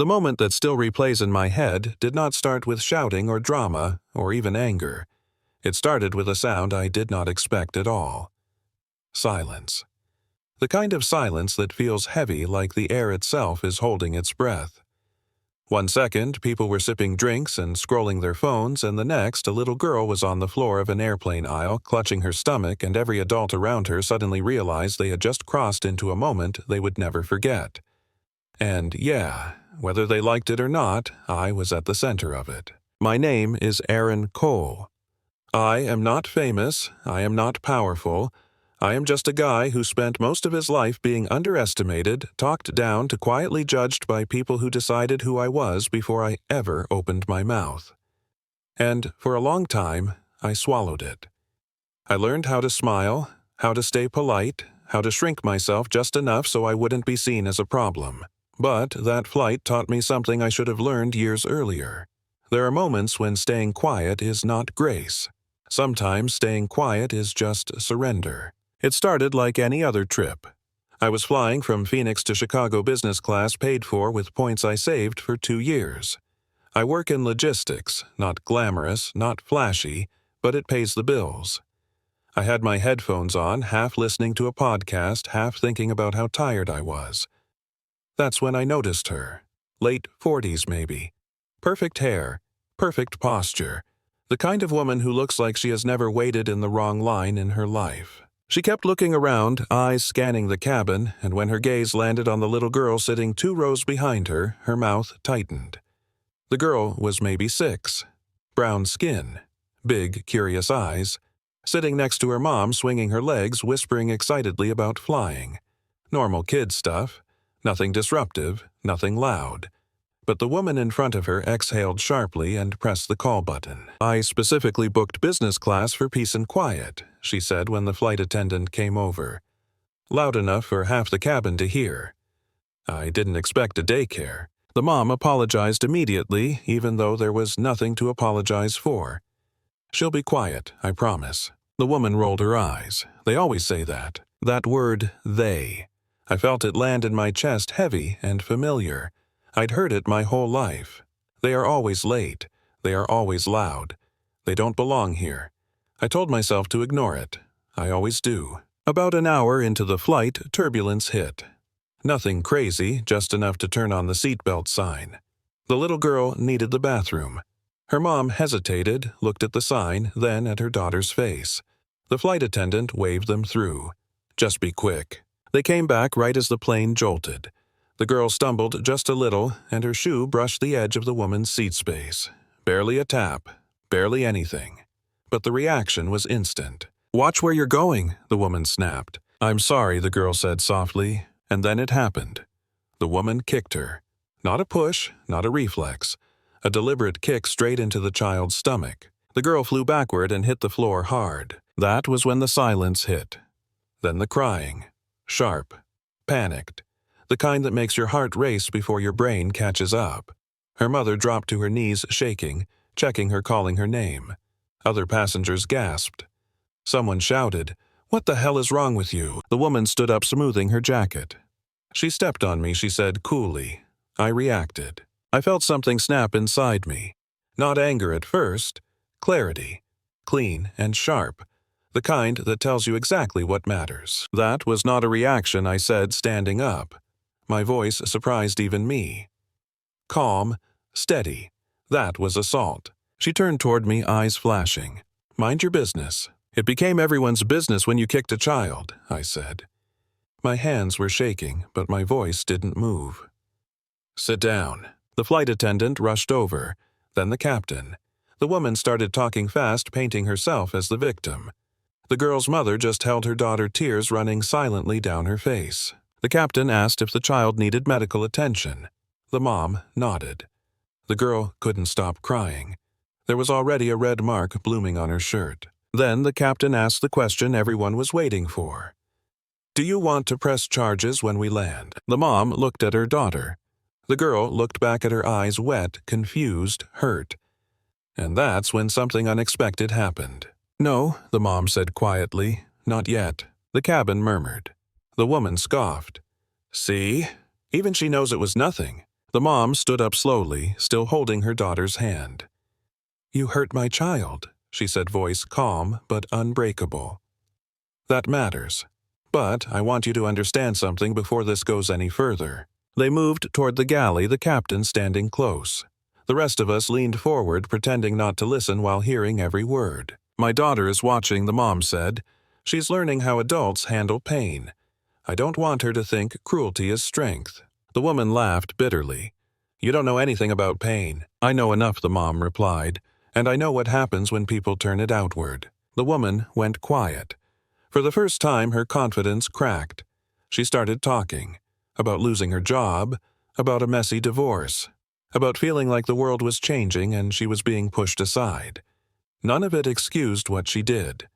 The moment that still replays in my head did not start with shouting or drama or even anger. It started with a sound I did not expect at all. Silence. The kind of silence that feels heavy, like the air itself is holding its breath. 1 second, people were sipping drinks and scrolling their phones, and the next, a little girl was on the floor of an airplane aisle, clutching her stomach, and every adult around her suddenly realized they had just crossed into a moment they would never forget. And yeah, whether they liked it or not, I was at the center of it. My name is Aaron Cole. I am not famous, I am not powerful. I am just a guy who spent most of his life being underestimated, talked down to quietly judged by people who decided who I was before I ever opened my mouth. And for a long time, I swallowed it. I learned how to smile, how to stay polite, how to shrink myself just enough so I wouldn't be seen as a problem. But that flight taught me something I should have learned years earlier. There are moments when staying quiet is not grace. Sometimes staying quiet is just surrender. It started like any other trip. I was flying from Phoenix to Chicago business class paid for with points I saved for 2 years. I work in logistics, not glamorous, not flashy, but it pays the bills. I had my headphones on, half listening to a podcast, half thinking about how tired I was. That's when I noticed her. Late 40s maybe. Perfect hair, perfect posture. The kind of woman who looks like she has never waited in the wrong line in her life. She kept looking around, eyes scanning the cabin, and when her gaze landed on the little girl sitting 2 rows behind her, her mouth tightened. The girl was maybe 6. Brown skin. Big, curious eyes. Sitting next to her mom, swinging her legs, whispering excitedly about flying. Normal kid stuff. Nothing disruptive, nothing loud. But the woman in front of her exhaled sharply and pressed the call button. "I specifically booked business class for peace and quiet," she said when the flight attendant came over. Loud enough for half the cabin to hear. I didn't expect a daycare. The mom apologized immediately, even though there was nothing to apologize for. "She'll be quiet, I promise." The woman rolled her eyes. They always say that. That word, they. I felt it land in my chest heavy and familiar. I'd heard it my whole life. They are always late. They are always loud. They don't belong here. I told myself to ignore it. I always do. About an hour into the flight, turbulence hit. Nothing crazy, just enough to turn on the seatbelt sign. The little girl needed the bathroom. Her mom hesitated, looked at the sign, then at her daughter's face. The flight attendant waved them through. "Just be quick." They came back right as the plane jolted. The girl stumbled just a little, and her shoe brushed the edge of the woman's seat space. Barely a tap, barely anything. But the reaction was instant. "Watch where you're going," the woman snapped. "I'm sorry," the girl said softly, and then it happened. The woman kicked her. Not a push, not a reflex. A deliberate kick straight into the child's stomach. The girl flew backward and hit the floor hard. That was when the silence hit. Then the crying. Sharp. Panicked. The kind that makes your heart race before your brain catches up. Her mother dropped to her knees shaking, checking her, calling her name. Other passengers gasped. Someone shouted, "What the hell is wrong with you?" The woman stood up, smoothing her jacket. "She stepped on me," she said coolly. I reacted. I felt something snap inside me. Not anger at first. Clarity. Clean and sharp. The kind that tells you exactly what matters. "That was not a reaction," I said, standing up. My voice surprised even me. Calm, steady. That was assault. She turned toward me, eyes flashing. "Mind your business." "It became everyone's business when you kicked a child," I said. My hands were shaking, but my voice didn't move. "Sit down." The flight attendant rushed over, then the captain. The woman started talking fast, painting herself as the victim. The girl's mother just held her daughter, tears running silently down her face. The captain asked if the child needed medical attention. The mom nodded. The girl couldn't stop crying. There was already a red mark blooming on her shirt. Then the captain asked the question everyone was waiting for. "Do you want to press charges when we land?" The mom looked at her daughter. The girl looked back at her, eyes wet, confused, hurt. And that's when something unexpected happened. "No," the mom said quietly, "not yet." The cabin murmured. The woman scoffed. "See? Even she knows it was nothing. The mom stood up slowly, still holding her daughter's hand. "You hurt my child," she said, voice calm but unbreakable. "That matters. But I want you to understand something before this goes any further." They moved toward the galley, the captain standing close. The rest of us leaned forward, pretending not to listen while hearing every word. "My daughter is watching," the mom said. "She's learning how adults handle pain. I don't want her to think cruelty is strength." The woman laughed bitterly. "You don't know anything about pain." "I know enough," the mom replied, "and I know what happens when people turn it outward." The woman went quiet. For the first time, her confidence cracked. She started talking about losing her job, about a messy divorce, about feeling like the world was changing and she was being pushed aside. None of it excused what she did,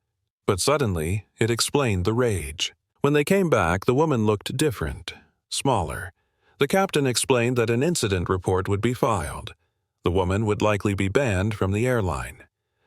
but suddenly it explained the rage. When they came back, the woman looked different, smaller. The captain explained that an incident report would be filed. The woman would likely be banned from the airline.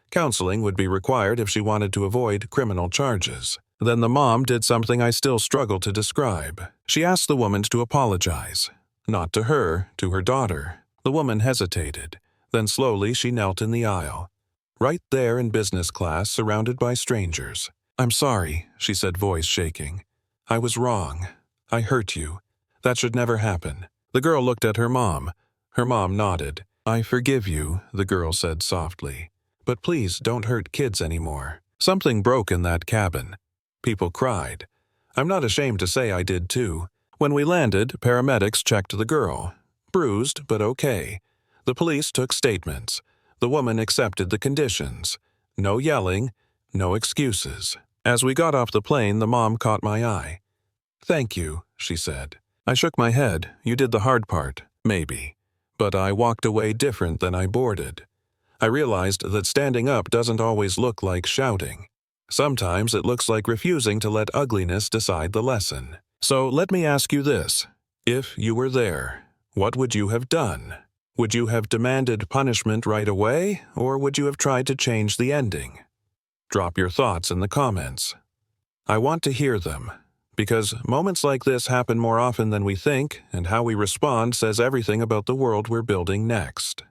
Counseling would be required if she wanted to avoid criminal charges. Then the mom did something I still struggle to describe. She asked the woman to apologize. Not to her, to her daughter. The woman hesitated. Then slowly she knelt in the aisle. Right there in business class, surrounded by strangers. "I'm sorry," she said, voice shaking. "I was wrong. I hurt you. That should never happen." The girl looked at her mom. Her mom nodded. "I forgive you," the girl said softly. "But please don't hurt kids anymore." Something broke in that cabin. People cried. I'm not ashamed to say I did too. When we landed, paramedics checked the girl. Bruised, but okay. The police took statements. The woman accepted the conditions. No yelling, no excuses. As we got off the plane, the mom caught my eye. "Thank you," she said. I shook my head. "You did the hard part, maybe." But I walked away different than I boarded. I realized that standing up doesn't always look like shouting. Sometimes it looks like refusing to let ugliness decide the lesson. So let me ask you this. If you were there, what would you have done? Would you have demanded punishment right away, or would you have tried to change the ending? Drop your thoughts in the comments. I want to hear them, because moments like this happen more often than we think, and how we respond says everything about the world we're building next.